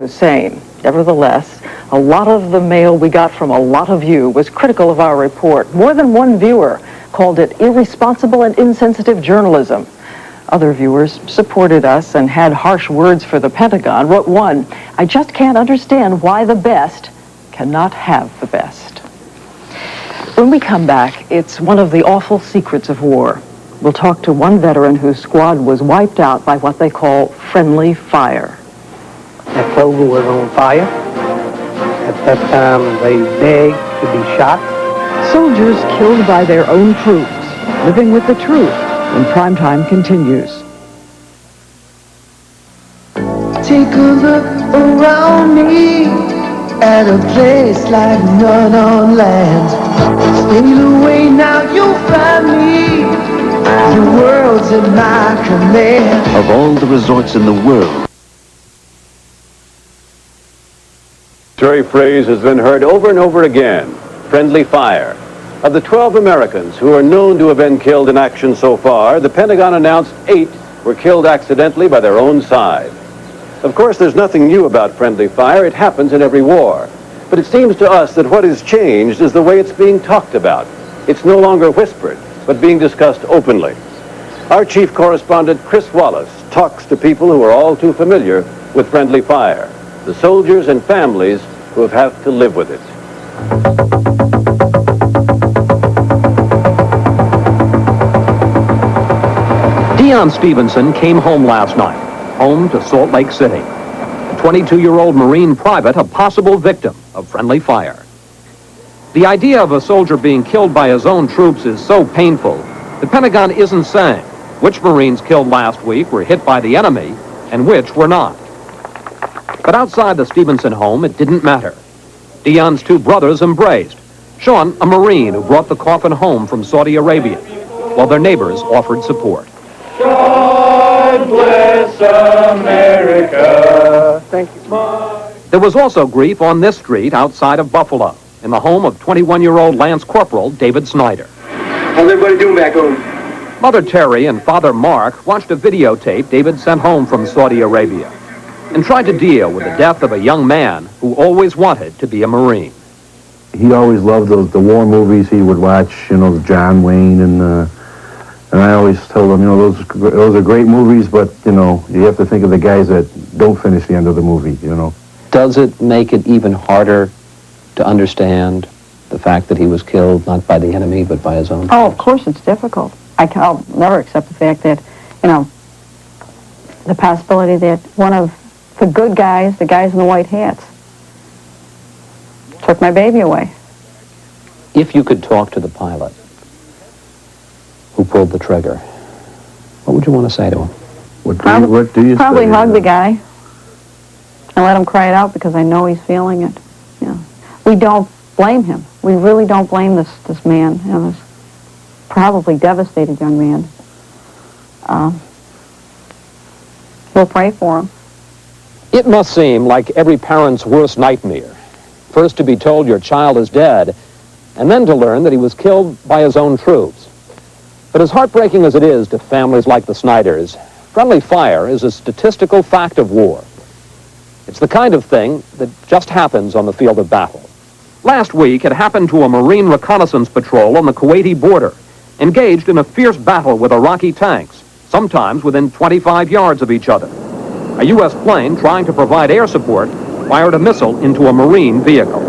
Hussein. Nevertheless, a lot of the mail we got from a lot of you was critical of our report. More than one viewer called it irresponsible and insensitive journalism. Other viewers supported us and had harsh words for the Pentagon. Wrote one, "I just can't understand why the best cannot have the best." When we come back, it's one of the awful secrets of war. We'll talk to one veteran whose squad was wiped out by what they call friendly fire. That clover was on fire. At that time, they begged to be shot. Soldiers killed by their own troops, living with the truth when primetime continues. Take a look around me at a place like none on land. Sail away now, you'll find me. The world's in my command. Of all the resorts in the world, The phrase has been heard over and over again, friendly fire. Of the 12 Americans who are known to have been killed in action so far, the Pentagon announced 8 were killed accidentally by their own side. Of course, there's nothing new about friendly fire. It happens in every war. But it seems to us that what has changed is the way it's being talked about. It's no longer whispered, but being discussed openly. Our chief correspondent, Chris Wallace, talks to people who are all too familiar with friendly fire, the soldiers and families who have had to live with it. Deon Stevenson came home last night, home to Salt Lake City. A 22-year-old Marine private, a possible victim of friendly fire. The idea of a soldier being killed by his own troops is so painful, the Pentagon isn't saying which Marines killed last week were hit by the enemy and which were not. But outside the Stevenson home, it didn't matter. Deon's 2 brothers embraced. Sean, a Marine who brought the coffin home from Saudi Arabia, while their neighbors offered support. God bless America. Thank you. There was also grief on this street outside of Buffalo, in the home of 21-year-old Lance Corporal David Snyder. How's everybody doing back home? Mother Terry and Father Mark watched a videotape David sent home from Saudi Arabia and tried to deal with the death of a young man who always wanted to be a Marine. He always loved the war movies. He would watch, John Wayne, and I always told him, those are great movies, but, you have to think of the guys that don't finish the end of the movie, Does it make it even harder to understand the fact that he was killed not by the enemy, but by his own? Oh, of course it's difficult. I'll never accept the fact that, the possibility that one of the good guys, the guys in the white hats, took my baby away. If you could talk to the pilot who pulled the trigger, what would you want to say to him? What do you Probably say? hug the guy and let him cry it out because I know he's feeling it. We don't blame him. We really don't blame this man, this probably devastated young man. We'll pray for him. It must seem like every parent's worst nightmare. First to be told your child is dead, and then to learn that he was killed by his own troops. But as heartbreaking as it is to families like the Snyders, friendly fire is a statistical fact of war. It's the kind of thing that just happens on the field of battle. Last week, it happened to a Marine reconnaissance patrol on the Kuwaiti border, engaged in a fierce battle with Iraqi tanks, sometimes within 25 yards of each other. A U.S. plane trying to provide air support fired a missile into a Marine vehicle.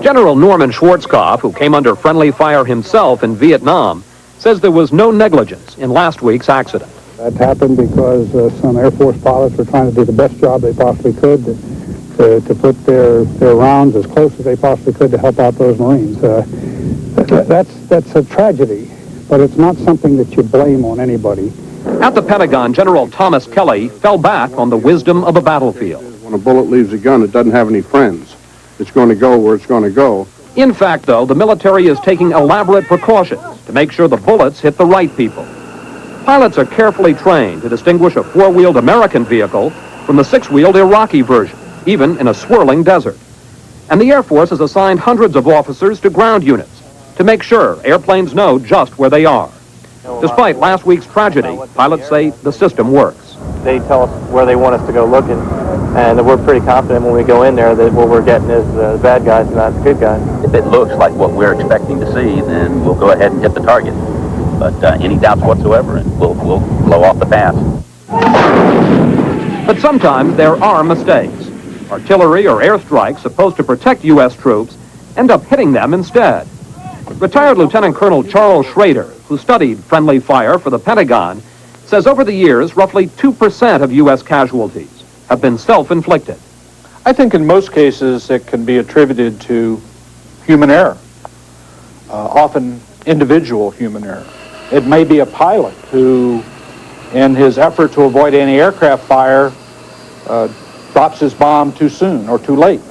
General Norman Schwarzkopf, who came under friendly fire himself in Vietnam, says there was no negligence in last week's accident. That happened because some Air Force pilots were trying to do the best job they possibly could to put their rounds as close as they possibly could to help out those Marines. That's a tragedy, but it's not something that you blame on anybody. At the Pentagon, General Thomas Kelly fell back on the wisdom of a battlefield. When a bullet leaves a gun, it doesn't have any friends. It's going to go where it's going to go. In fact, though, the military is taking elaborate precautions to make sure the bullets hit the right people. Pilots are carefully trained to distinguish a 4-wheeled American vehicle from the 6-wheeled Iraqi version, even in a swirling desert. And the Air Force has assigned hundreds of officers to ground units to make sure airplanes know just where they are. Despite last week's tragedy, pilots say the system works. They tell us where they want us to go looking, And we're pretty confident when we go in there that what we're getting is the bad guys, not the good guys. If it looks like what we're expecting to see, then we'll go ahead and hit the target. But any doubts whatsoever, and we'll blow off the pass. But sometimes there are mistakes. Artillery or airstrikes supposed to protect U.S. troops end up hitting them instead. Retired Lieutenant Colonel Charles Schrader, who studied friendly fire for the Pentagon, says over the years, roughly 2% of U.S. casualties have been self-inflicted. I think in most cases it can be attributed to human error, often individual human error. It may be a pilot who, in his effort to avoid anti-aircraft fire, drops his bomb too soon or too late.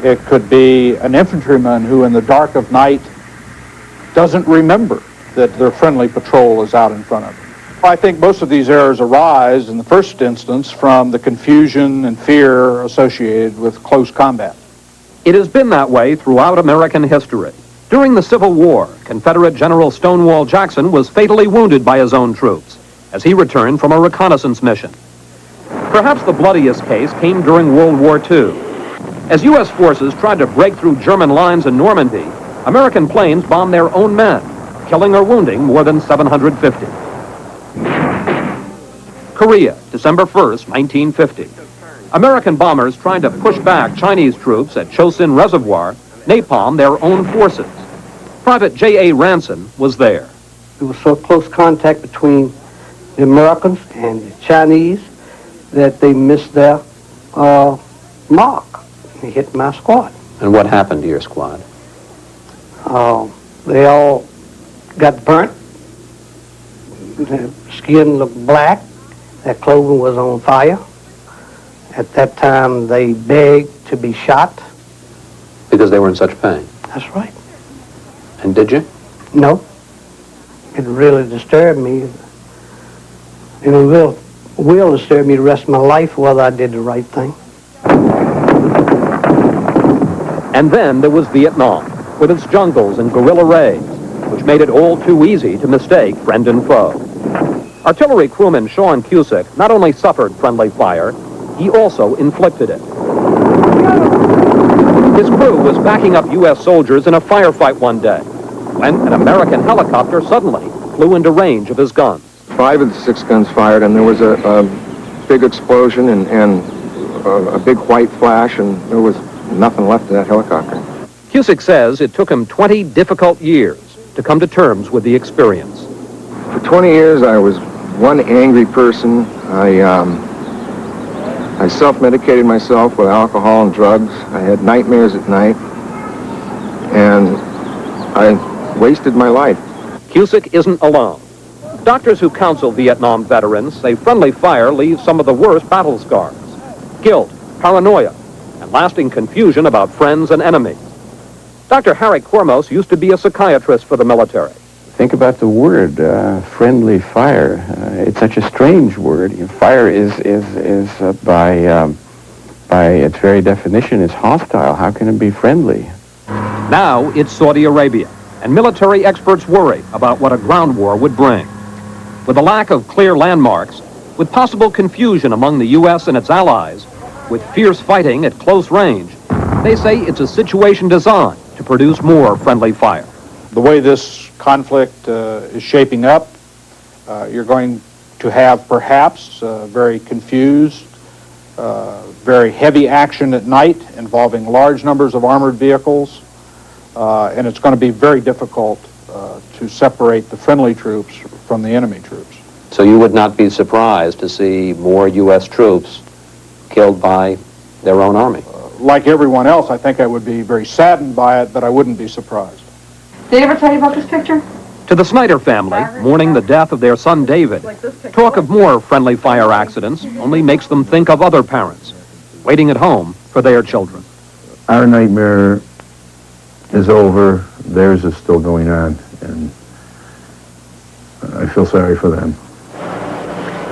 It could be an infantryman who in the dark of night doesn't remember that their friendly patrol is out in front of them. I think most of these errors arise in the first instance from the confusion and fear associated with close combat. It has been that way throughout American history. During the Civil War, Confederate General Stonewall Jackson was fatally wounded by his own troops as he returned from a reconnaissance mission. Perhaps the bloodiest case came during World War II. As U.S. forces tried to break through German lines in Normandy, American planes bombed their own men, killing or wounding more than 750. Korea, December 1st, 1950. American bombers trying to push back Chinese troops at Chosin Reservoir napalmed their own forces. Private J.A. Ranson was there. There was so close contact between the Americans and the Chinese that they missed their mark. They hit my squad. And what happened to your squad? They all got burnt. Their skin looked black. Their clothing was on fire. At that time, they begged to be shot. Because they were in such pain? That's right. And did you? No. It really disturbed me. And it will disturb me the rest of my life whether I did the right thing. And then there was Vietnam, with its jungles and guerrilla raids, which made it all too easy to mistake friend and foe. Artillery crewman Sean Cusick not only suffered friendly fire, he also inflicted it. His crew was backing up U.S. soldiers in a firefight one day, when an American helicopter suddenly flew into range of his guns. 5 of the 6 guns fired, and there was a big explosion and a big white flash, and there was nothing left of that helicopter. Cusick says it took him 20 difficult years to come to terms with the experience. For 20 years, I was one angry person. I self-medicated myself with alcohol and drugs. I had nightmares at night, and I wasted my life. Cusick isn't alone. Doctors who counsel Vietnam veterans say friendly fire leaves some of the worst battle scars. Guilt, paranoia, and lasting confusion about friends and enemies. Dr. Harry Kormos used to be a psychiatrist for the military. Think about the word, friendly fire. It's such a strange word. Fire is by its very definition, is hostile. How can it be friendly? Now it's Saudi Arabia, and military experts worry about what a ground war would bring. With a lack of clear landmarks, with possible confusion among the U.S. and its allies, with fierce fighting at close range, they say it's a situation designed to produce more friendly fire. The way this conflict is shaping up, you're going to have perhaps very confused, very heavy action at night involving large numbers of armored vehicles, and it's going to be very difficult to separate the friendly troops from the enemy troops. So you would not be surprised to see more U.S. troops killed by their own army? Like everyone else, I think I would be very saddened by it, but I wouldn't be surprised. Did he ever tell you about this picture? To the Snyder family, mourning the death of their son David, talk of more friendly fire accidents only makes them think of other parents waiting at home for their children. Our nightmare is over. Theirs is still going on, and I feel sorry for them.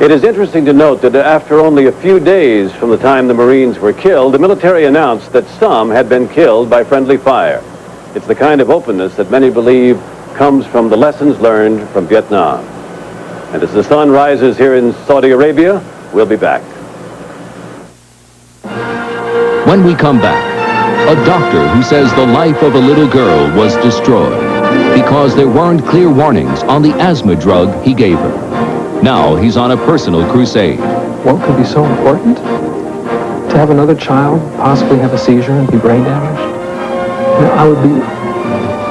It is interesting to note that after only a few days from the time the Marines were killed, the military announced that some had been killed by friendly fire. It's the kind of openness that many believe comes from the lessons learned from Vietnam. And as the sun rises here in Saudi Arabia, we'll be back. When we come back, a doctor who says the life of a little girl was destroyed because there weren't clear warnings on the asthma drug he gave her. Now he's on a personal crusade. What could be so important? To have another child possibly have a seizure and be brain damaged?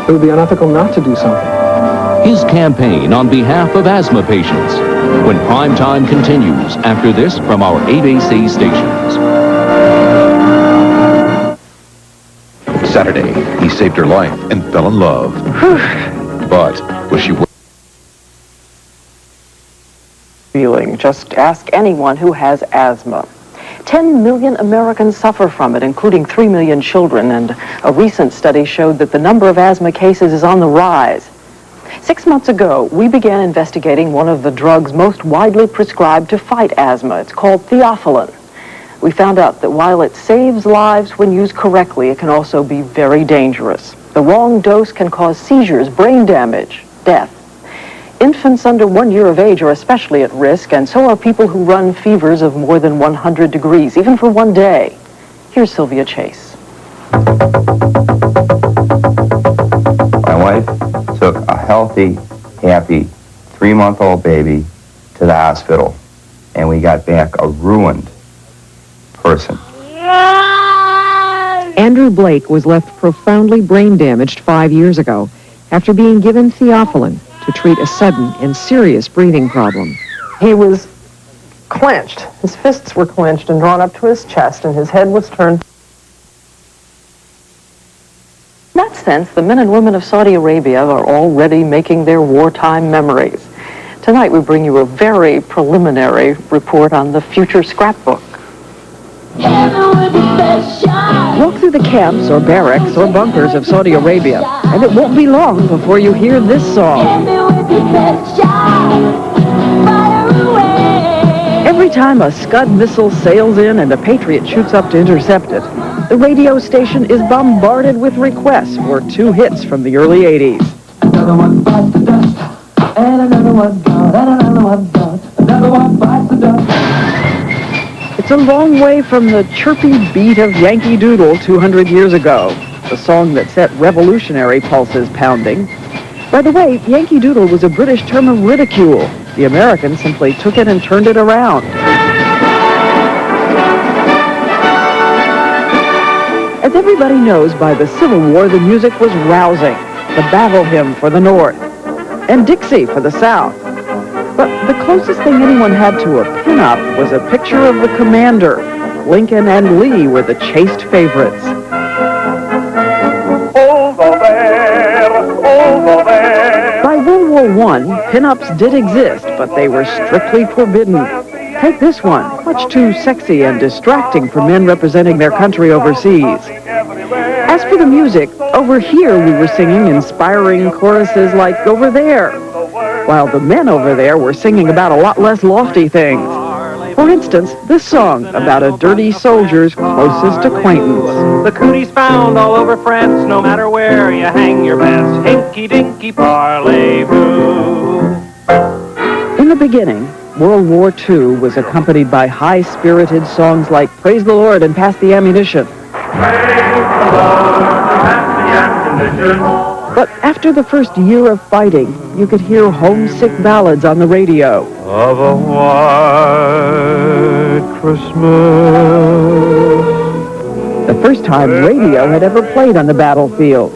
It would be unethical not to do something. His campaign on behalf of asthma patients when prime time continues after this from our ABC stations. Saturday, he saved her life and fell in love. But was she feeling? Just ask anyone who has asthma. 10 million Americans suffer from it, including 3 million children, and a recent study showed that the number of asthma cases is on the rise. 6 months ago, we began investigating one of the drugs most widely prescribed to fight asthma. It's called theophylline. We found out that while it saves lives when used correctly, it can also be very dangerous. The wrong dose can cause seizures, brain damage, death. Infants under 1 year of age are especially at risk, and so are people who run fevers of more than 100 degrees, even for one day. Here's Sylvia Chase. My wife took a healthy, happy 3-month-old baby to the hospital, and we got back a ruined person. Andrew Blake was left profoundly brain damaged 5 years ago after being given theophylline to treat a sudden and serious breathing problem. He was clenched. His fists were clenched and drawn up to his chest, and his head was turned. In that sense, the men and women of Saudi Arabia are already making their wartime memories. Tonight we bring you a very preliminary report on the future scrapbook. Walk through the camps or barracks or bunkers of Saudi Arabia, and it won't be long before you hear this song. Every time a Scud missile sails in and a Patriot shoots up to intercept it, the radio station is bombarded with requests for 2 hits from the early 80s. Another one bites the dust, and another one gone, and another one gone, another one bites the dust. It's a long way from the chirpy beat of Yankee Doodle 200 years ago, the song that set revolutionary pulses pounding. By the way, Yankee Doodle was a British term of ridicule. The Americans simply took it and turned it around. As everybody knows, by the Civil War, the music was rousing. The battle hymn for the North, and Dixie for the South. But the closest thing anyone had to a pin-up was a picture of the commander. Lincoln and Lee were the chaste favorites. By World War I, pin-ups did exist, but they were strictly forbidden. Take this one, much too sexy and distracting for men representing their country overseas. As for the music, over here we were singing inspiring choruses like Over There, while the men over there were singing about a lot less lofty things. For instance, this song about a dirty soldier's closest acquaintance. The cooties found all over France, no matter where you hang your best. Hinky-dinky parlez-vous. In the beginning, World War II was accompanied by high-spirited songs like Praise the Lord and Pass the Ammunition. But after the first year of fighting, you could hear homesick ballads on the radio. Of a white Christmas. The first time radio had ever played on the battlefield.